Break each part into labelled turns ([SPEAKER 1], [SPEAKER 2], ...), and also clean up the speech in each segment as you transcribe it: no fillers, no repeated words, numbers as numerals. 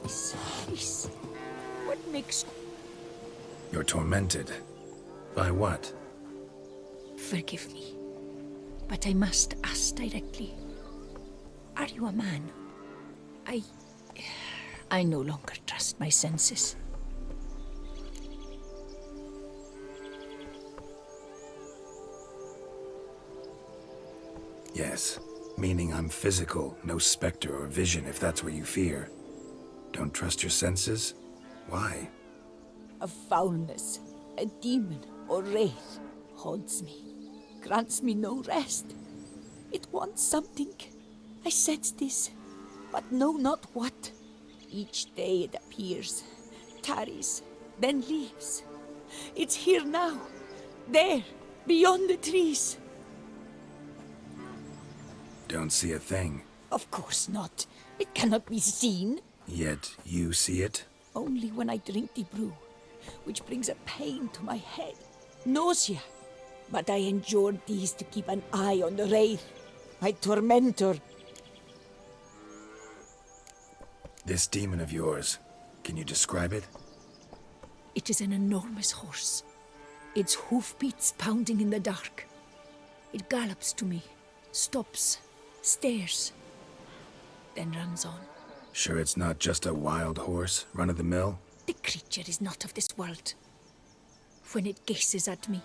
[SPEAKER 1] Please. What makes...
[SPEAKER 2] You're tormented. By what?
[SPEAKER 1] Forgive me, but I must ask directly. Are you a man? I no longer trust my senses.
[SPEAKER 2] Yes, meaning I'm physical, no specter or vision if that's what you fear. Don't trust your senses? Why?
[SPEAKER 1] A foulness, a demon or wraith haunts me, grants me no rest. It wants something. I sense this, but know not what. Each day it appears, tarries, then leaves. It's here now, there, beyond the trees.
[SPEAKER 2] Don't see a thing.
[SPEAKER 1] Of course not. It cannot be seen.
[SPEAKER 2] Yet you see it?
[SPEAKER 1] Only when I drink the brew, which brings a pain to my head, nausea. But I endured these to keep an eye on the wraith, my tormentor.
[SPEAKER 2] This demon of yours, can you describe it?
[SPEAKER 1] It is an enormous horse, its hoofbeats pounding in the dark. It gallops to me, stops, stares, then runs on.
[SPEAKER 2] Sure it's not just a wild horse, run-of-the-mill?
[SPEAKER 1] The creature is not of this world. When it gazes at me,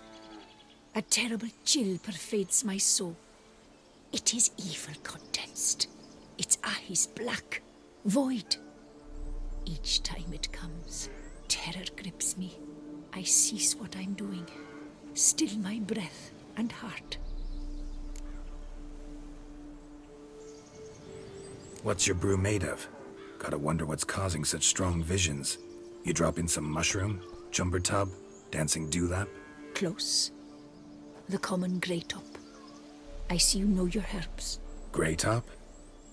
[SPEAKER 1] a terrible chill pervades my soul. It is evil condensed, its eyes black, void. Each time it comes, terror grips me. I cease what I'm doing, still my breath and heart.
[SPEAKER 2] What's your brew made of? Gotta wonder what's causing such strong visions. You drop in some mushroom, jumper tub, dancing dewlap?
[SPEAKER 1] Close. The common grey top. I see you know your herbs.
[SPEAKER 2] Grey top?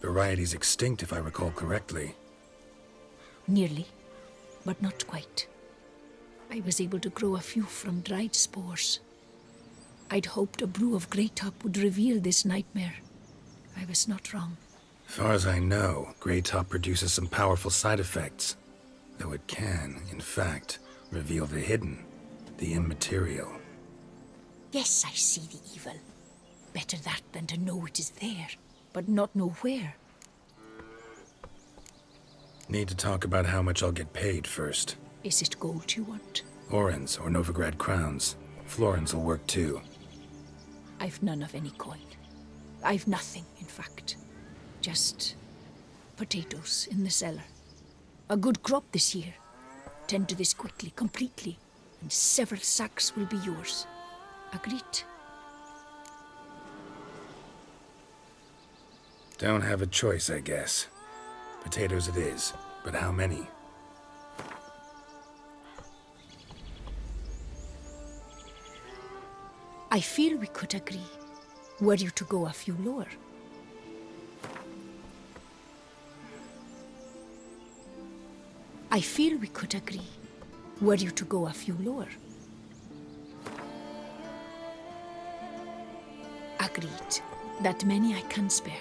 [SPEAKER 2] Variety's extinct if I recall correctly.
[SPEAKER 1] Nearly, but not quite. I was able to grow a few from dried spores. I'd hoped a brew of grey top would reveal this nightmare. I was not wrong.
[SPEAKER 2] Far as I know, grey top produces some powerful side effects. Though it can, in fact, reveal the hidden, the immaterial.
[SPEAKER 1] Yes, I see the evil. Better that than to know it is there, but not know where.
[SPEAKER 2] Need to talk about how much I'll get paid first.
[SPEAKER 1] Is it gold you want?
[SPEAKER 2] Orens or Novigrad crowns. Florins will work too.
[SPEAKER 1] I've none of any coin. I've nothing, in fact. Just potatoes in the cellar. A good crop this year. Tend to this quickly, completely, and several sacks will be yours. Agreed?
[SPEAKER 2] Don't have a choice, I guess. Potatoes it is, but how many?
[SPEAKER 1] I feel we could agree, were you to go a few lower. I feel we could agree, were you to go a few lower. Agreed, that many I can spare.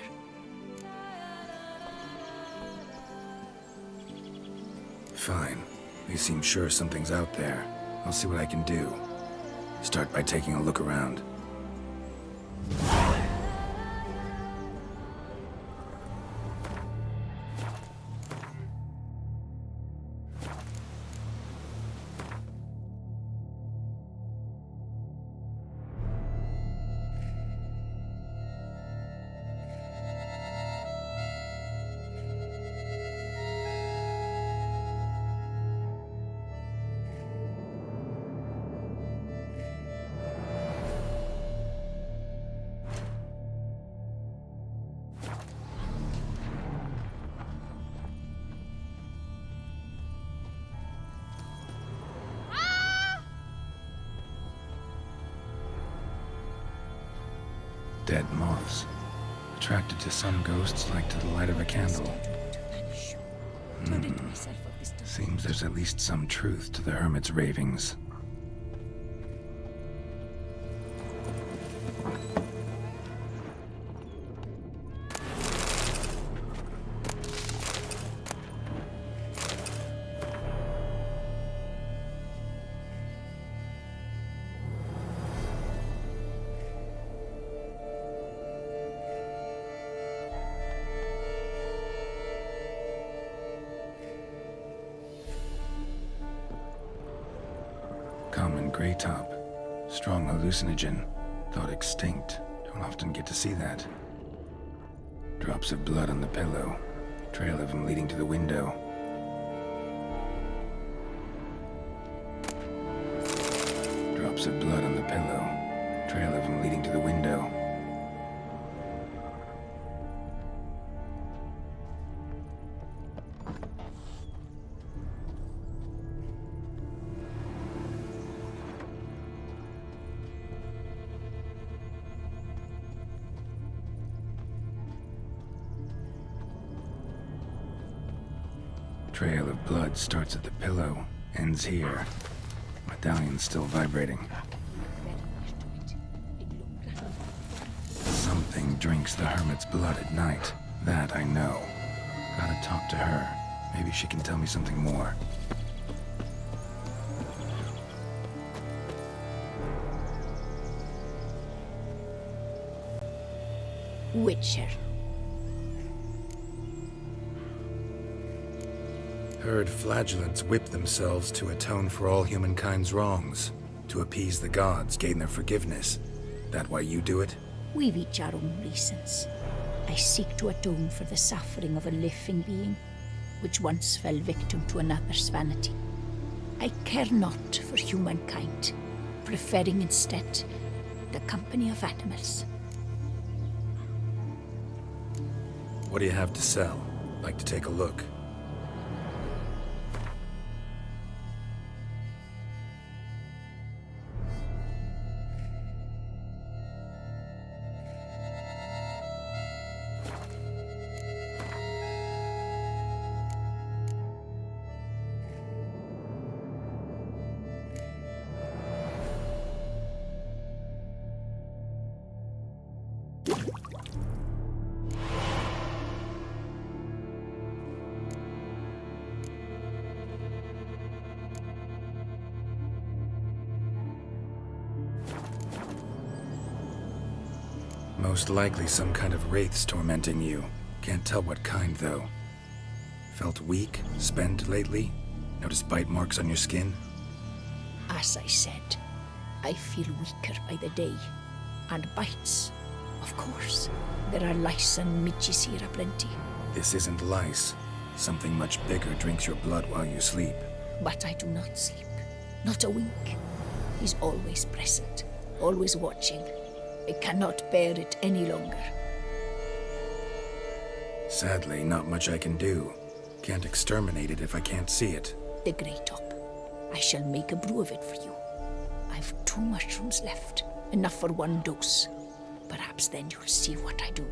[SPEAKER 2] Fine. You seem sure something's out there. I'll see what I can do. Start by taking a look around. Dead moths. Attracted to some ghosts like to the light of a candle. Seems there's at least some truth to the hermit's ravings. common gray top. Strong hallucinogen. Thought extinct. Don't often get to see that. Drops of blood on the pillow. Trail of him leading to the window. Drops of blood on the pillow. Trail of him leading to the window. Trail of blood starts at the pillow, ends here. Medallion's still vibrating. Something drinks the hermit's blood at night. That I know. Gotta talk to her. Maybe she can tell me something more.
[SPEAKER 1] Witcher.
[SPEAKER 2] Heard flagellants whip themselves to atone for all humankind's wrongs. To appease the gods, gain their forgiveness. That why you do it?
[SPEAKER 1] We've each our own reasons. I seek to atone for the suffering of a living being, which once fell victim to another's vanity. I care not for humankind, preferring instead the company of animals.
[SPEAKER 2] What do you have to sell? Like to take a look. Most likely some kind of wraiths tormenting you. Can't tell what kind, though. Felt weak, spent lately? Notice bite marks on your skin?
[SPEAKER 1] As I said, I feel weaker by the day. And bites, of course. There are lice and midges here aplenty.
[SPEAKER 2] This isn't lice. Something much bigger drinks your blood while you sleep.
[SPEAKER 1] But I do not sleep. Not a wink. He's always present, always watching. I cannot bear it any longer.
[SPEAKER 2] Sadly, not much I can do. Can't exterminate it if I can't see it.
[SPEAKER 1] The grey top. I shall make a brew of it for you. I've 2 mushrooms left. Enough for 1 dose. Perhaps then you'll see what I do.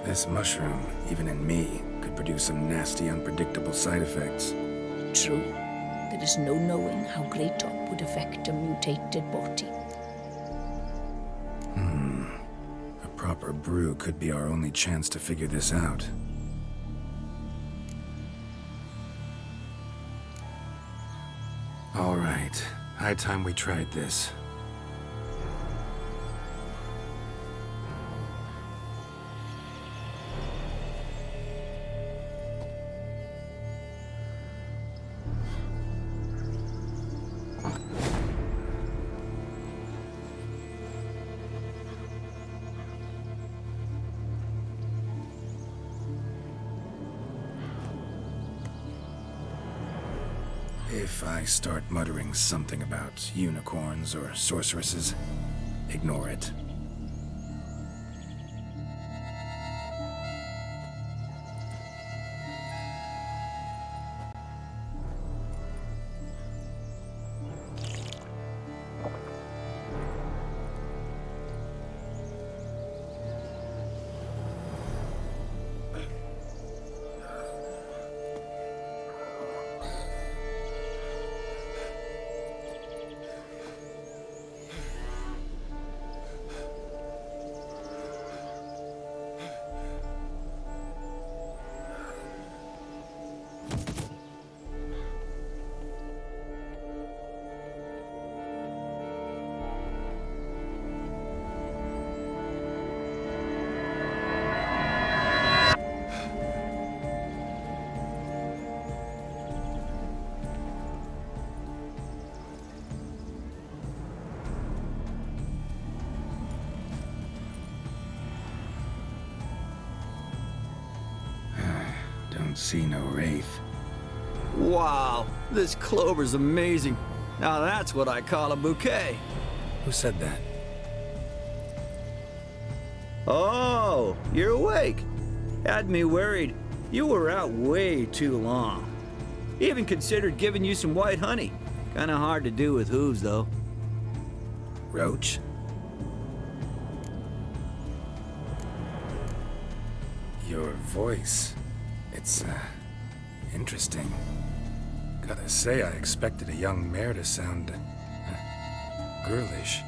[SPEAKER 2] This mushroom, even in me, could produce some nasty, unpredictable side effects.
[SPEAKER 1] True. There is no knowing how grey top would affect a mutated body.
[SPEAKER 2] A proper brew could be our only chance to figure this out. All right. High time we tried this. If I start muttering something about unicorns or sorceresses, ignore it. Don't see no wraith.
[SPEAKER 3] Wow, this clover's amazing. Now that's what I call a bouquet.
[SPEAKER 2] Who said that?
[SPEAKER 3] Oh, you're awake. Had me worried. You were out way too long. Even considered giving you some white honey. Kinda hard to do with hooves, though.
[SPEAKER 2] Roach? Your voice. It's, interesting. Gotta say, I expected a young mare to sound, girlish.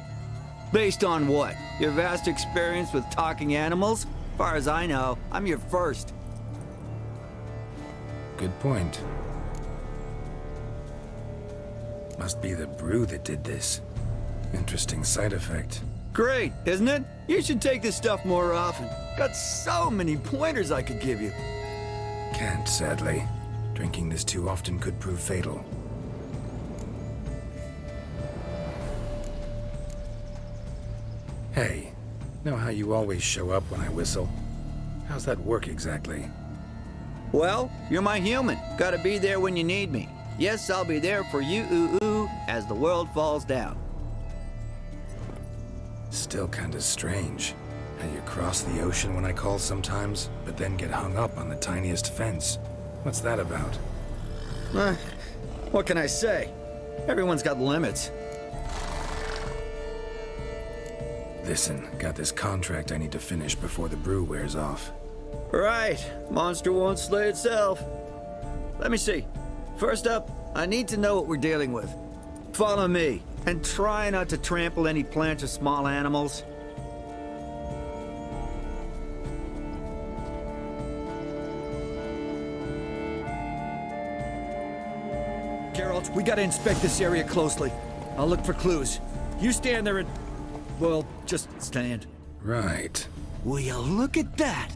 [SPEAKER 3] Based on what? Your vast experience with talking animals? Far as I know, I'm your first.
[SPEAKER 2] Good point. Must be the brew that did this. Interesting side effect.
[SPEAKER 3] Great, isn't it? You should take this stuff more often. Got so many pointers I could give you.
[SPEAKER 2] Can't, sadly. Drinking this too often could prove fatal. Hey, know how you always show up when I whistle? How's that work exactly?
[SPEAKER 3] Well, you're my human. Gotta be there when you need me. Yes, I'll be there for you, ooh, as the world falls down.
[SPEAKER 2] Still kinda strange. How you cross the ocean when I call sometimes, but then get hung up on the tiniest fence. What's that about?
[SPEAKER 3] What can I say? Everyone's got limits.
[SPEAKER 2] Listen, got this contract I need to finish before the brew wears off.
[SPEAKER 3] Right, monster won't slay itself. Let me see. First up, I need to know what we're dealing with. Follow me, and try not to trample any plants or small animals. Gerald, we gotta inspect this area closely. I'll look for clues. You stand there and... well, just stand.
[SPEAKER 2] Right.
[SPEAKER 3] Will you look at that?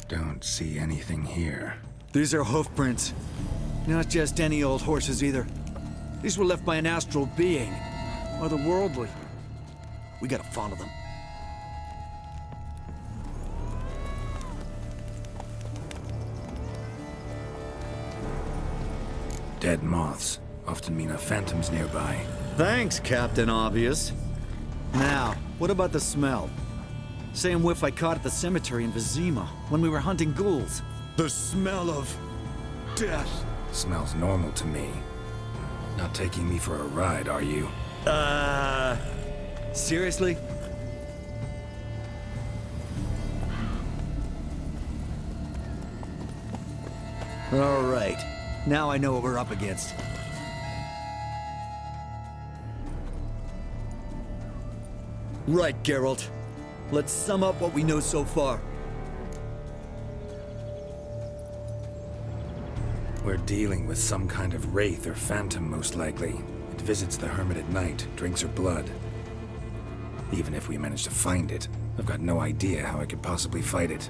[SPEAKER 2] Don't see anything here.
[SPEAKER 3] These are hoof prints. Not just any old horses either. These were left by an astral being. Otherworldly. We gotta follow them.
[SPEAKER 2] Dead moths often mean a phantom's nearby.
[SPEAKER 3] Thanks, Captain Obvious. Now, what about the smell? Same whiff I caught at the cemetery in Vizima when we were hunting ghouls. The smell of... death.
[SPEAKER 2] Smells normal to me. Not taking me for a ride, are you?
[SPEAKER 3] Seriously? All right. Now I know what we're up against. Right, Gerald. Let's sum up what we know so far.
[SPEAKER 2] We're dealing with some kind of wraith or phantom, most likely. It visits the hermit at night, drinks her blood. Even if we manage to find it, I've got no idea how I could possibly fight it.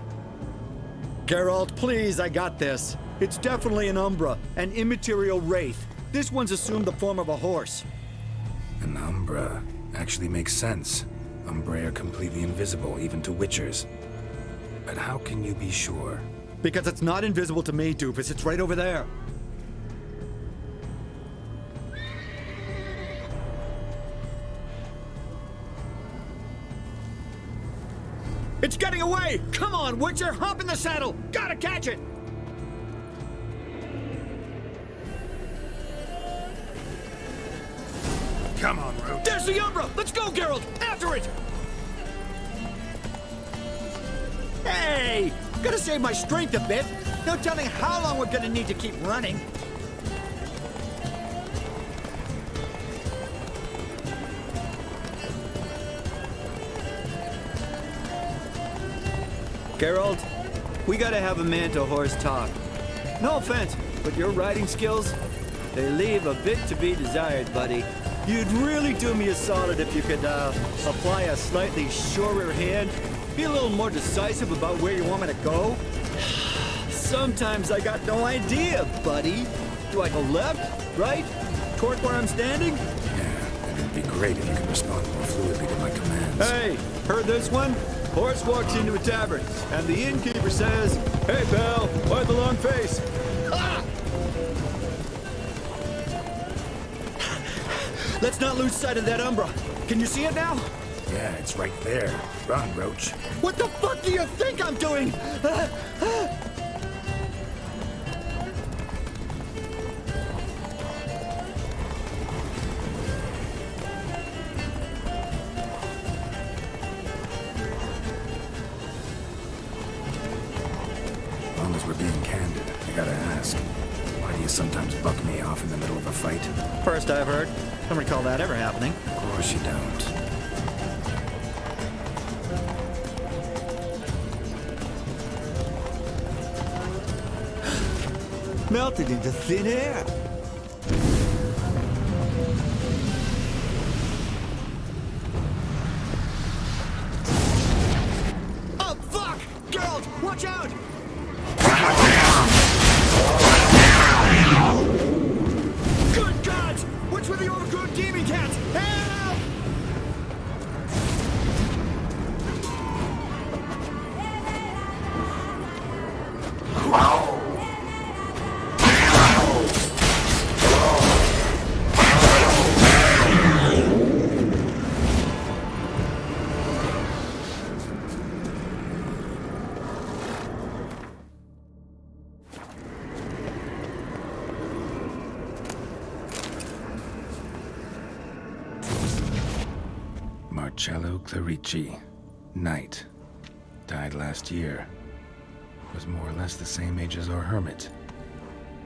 [SPEAKER 3] Gerald, please, I got this. It's definitely an Umbra, an immaterial wraith. This one's assumed the form of a horse.
[SPEAKER 2] An Umbra actually makes sense. Umbra are completely invisible, even to witchers. But how can you be sure?
[SPEAKER 3] Because it's not invisible to me, Doofus. It's right over there. It's getting away! Come on, Witcher, hop in the saddle! Gotta catch it!
[SPEAKER 2] Come on, Roach.
[SPEAKER 3] There's the Umbra! Let's go, Gerald! After it! Hey! Gotta save my strength a bit. No telling how long we're gonna need to keep running. Gerald, we gotta have a man-to-horse talk. No offense, but your riding skills, they leave a bit to be desired, buddy. You'd really do me a solid if you could, apply a slightly surer hand. Be a little more decisive about where you want me to go. Sometimes I got no idea, buddy. Do I go left, right, toward where I'm standing?
[SPEAKER 2] Yeah, it'd be great if you could respond more fluidly to my commands.
[SPEAKER 3] Hey, heard this one? Horse walks into a tavern, and the innkeeper says, "Hey, pal, why the long face?" Ah! Let's not lose sight of that Umbra. Can you see it now?
[SPEAKER 2] Yeah, it's right there. Run, Roach.
[SPEAKER 3] What the fuck do you think I'm doing?
[SPEAKER 2] As long as we're being candid, I gotta ask. Why do you sometimes buck me off in the middle of a fight?
[SPEAKER 3] First I've heard. Don't recall that ever happening.
[SPEAKER 2] Of course you don't.
[SPEAKER 3] Melted into thin air. Oh, fuck! Gerald, watch out! Good God! What's with the overgrown demon cats? Help!
[SPEAKER 2] Marcelo Clarici, Knight. Died last year. Was more or less the same age as our hermit.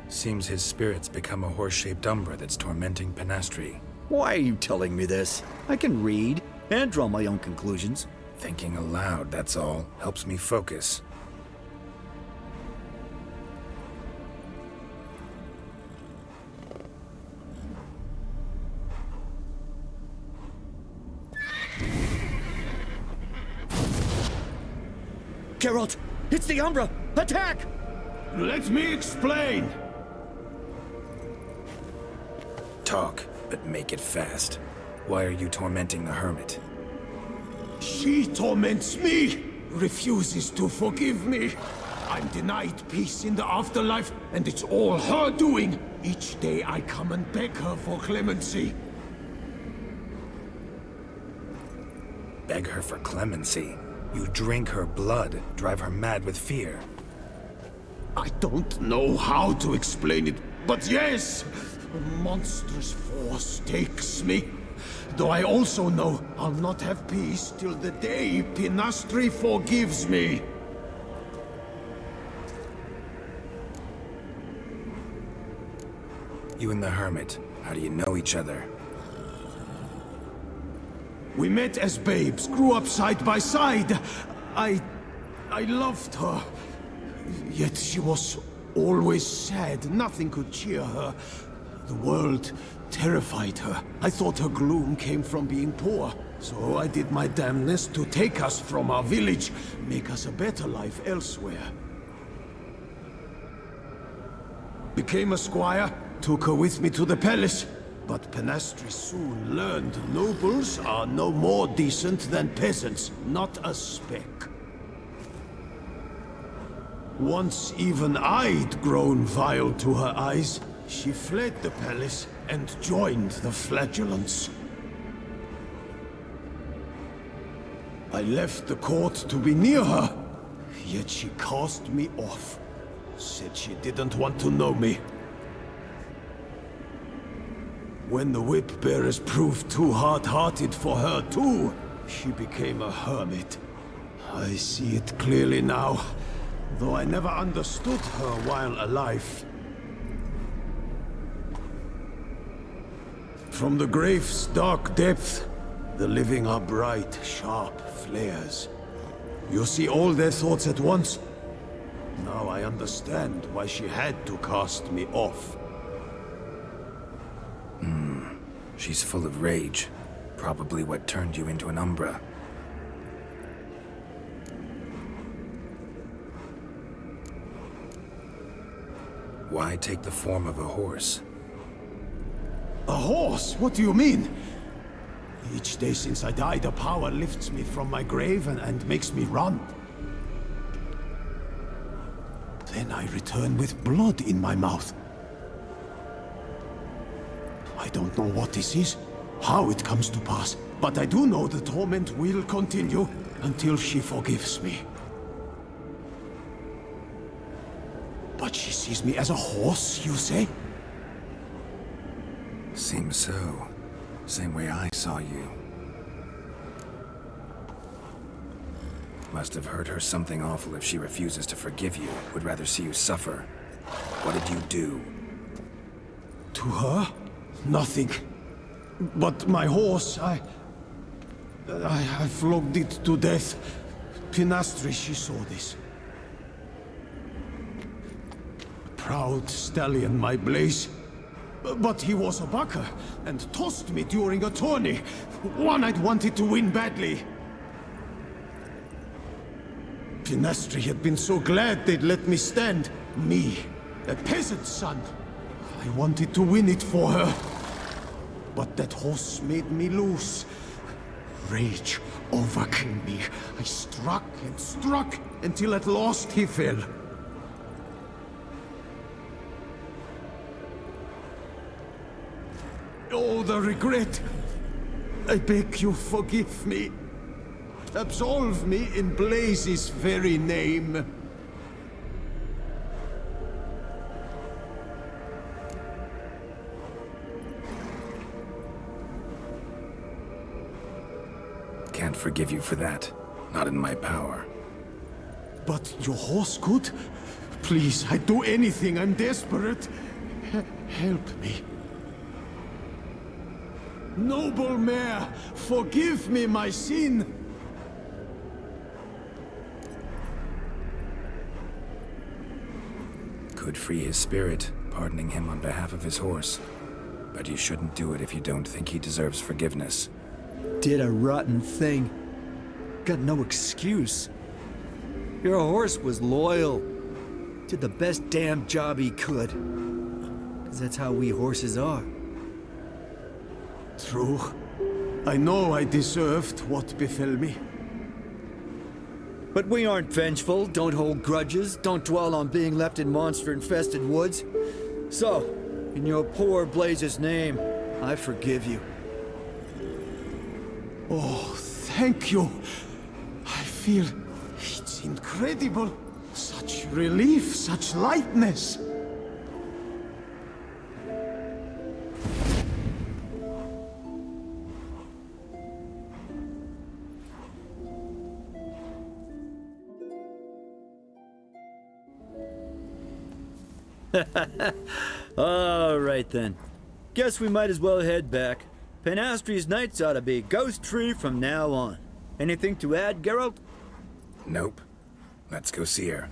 [SPEAKER 2] Seems his spirit's become a horse-shaped Umbra that's tormenting Penastri.
[SPEAKER 3] Why are you telling me this? I can read and draw my own conclusions.
[SPEAKER 2] Thinking aloud, that's all. Helps me focus.
[SPEAKER 3] Gerald, it's the Umbra! Attack!
[SPEAKER 4] Let me explain.
[SPEAKER 2] Talk, but make it fast. Why are you tormenting the hermit?
[SPEAKER 4] She torments me, refuses to forgive me. I'm denied peace in the afterlife, and it's all her doing. Each day I come and beg her for clemency.
[SPEAKER 2] Beg her for clemency. You drink her blood, drive her mad with fear.
[SPEAKER 4] I don't know how to explain it, but yes, a monstrous force takes me. Though I also know I'll not have peace till the day Penastri forgives me.
[SPEAKER 2] You and the hermit, how do you know each other?
[SPEAKER 4] We met as babes, grew up side by side. I loved her. Yet she was always sad. Nothing could cheer her. The world terrified her. I thought her gloom came from being poor. So I did my damnedest to take us from our village, make us a better life elsewhere. Became a squire, took her with me to the palace. But Penastri soon learned nobles are no more decent than peasants, not a speck. Once even I'd grown vile to her eyes, she fled the palace and joined the flagellants. I I left the court to be near her, yet she cast me off. Said she didn't want to know me. When the whip bearers proved too hard-hearted for her too, she became a hermit. I see it clearly now, though I never understood her while alive. From the grave's dark depth, the living are bright, sharp flares. You see all their thoughts at once? Now I understand why she had to cast me off.
[SPEAKER 2] She's full of rage. Probably what turned you into an Umbra. Why take the form of a horse?
[SPEAKER 4] A horse? What do you mean? Each day since I died, a power lifts me from my grave and makes me run. Then I return with blood in my mouth. I don't know what this is, how it comes to pass, but I do know the torment will continue until she forgives me. But she sees me as a horse, you say?
[SPEAKER 2] Seems so. Same way I saw you. Must have hurt her something awful if she refuses to forgive you. Would rather see you suffer. What did you do?
[SPEAKER 4] To her? Nothing. But my horse, I flogged it to death. Pinastri, she saw this. Proud stallion, my Blaze. But he was a bucker, and tossed me during a tourney. One I'd wanted to win badly. Pinastri had been so glad they'd let me stand. Me, a peasant's son. I wanted to win it for her. But that horse made me loose. Rage overcame me. I struck and struck until at last he fell. Oh, the regret! I beg you, forgive me. Absolve me in Blaze's very name.
[SPEAKER 2] Can't forgive you for that. Not in my power.
[SPEAKER 4] But your horse could? Please, I'd do anything. I'm desperate. Help me. Noble mare, forgive me my sin.
[SPEAKER 2] Could free his spirit, pardoning him on behalf of his horse. But you shouldn't do it if you don't think he deserves forgiveness.
[SPEAKER 3] Did a rotten thing. Got no excuse. Your horse was loyal. Did the best damn job he could. 'Cause that's how we horses are.
[SPEAKER 4] True. I know I deserved what befell me.
[SPEAKER 3] But we aren't vengeful, don't hold grudges, don't dwell on being left in monster-infested woods. So, in your poor Blaze's name, I forgive you.
[SPEAKER 4] Oh, thank you. I feel it's incredible. Such relief, such lightness.
[SPEAKER 3] All right then. Guess we might as well head back. Panastri's nights ought to be ghost-free from now on. Anything to add, Gerald?
[SPEAKER 2] Nope. Let's go see her.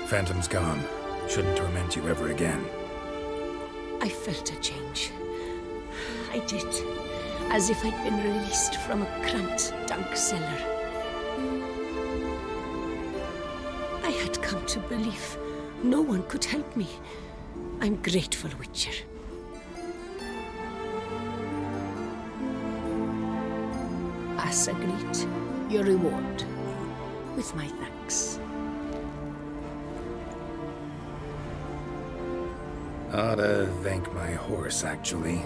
[SPEAKER 2] Phantom's gone. Shouldn't torment you ever again.
[SPEAKER 1] I felt a change. I did. As if I'd been released from a cramped, dank cellar. I had come to believe no one could help me. I'm grateful, Witcher. As agreed, your reward, with my thanks.
[SPEAKER 2] Ought to thank my horse, actually.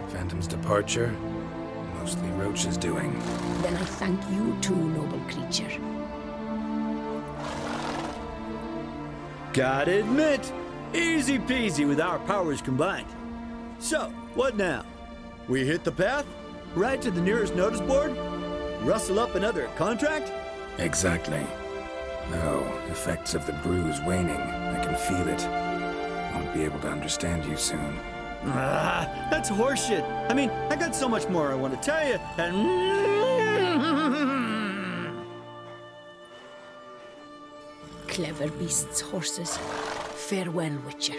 [SPEAKER 2] Phantom's departure, mostly Roach's doing.
[SPEAKER 1] Then I thank you too, noble creature.
[SPEAKER 3] Gotta admit, easy peasy with our powers combined. So, what now? We hit the path? Right to the nearest notice board? Rustle up another contract?
[SPEAKER 2] Exactly. No, effects of the bruise waning. I can feel it. Won't be able to understand you soon.
[SPEAKER 3] Ah, that's horseshit. I mean, I got so much more I want to tell you, and...
[SPEAKER 1] Clever beasts, horses. Farewell, Witcher.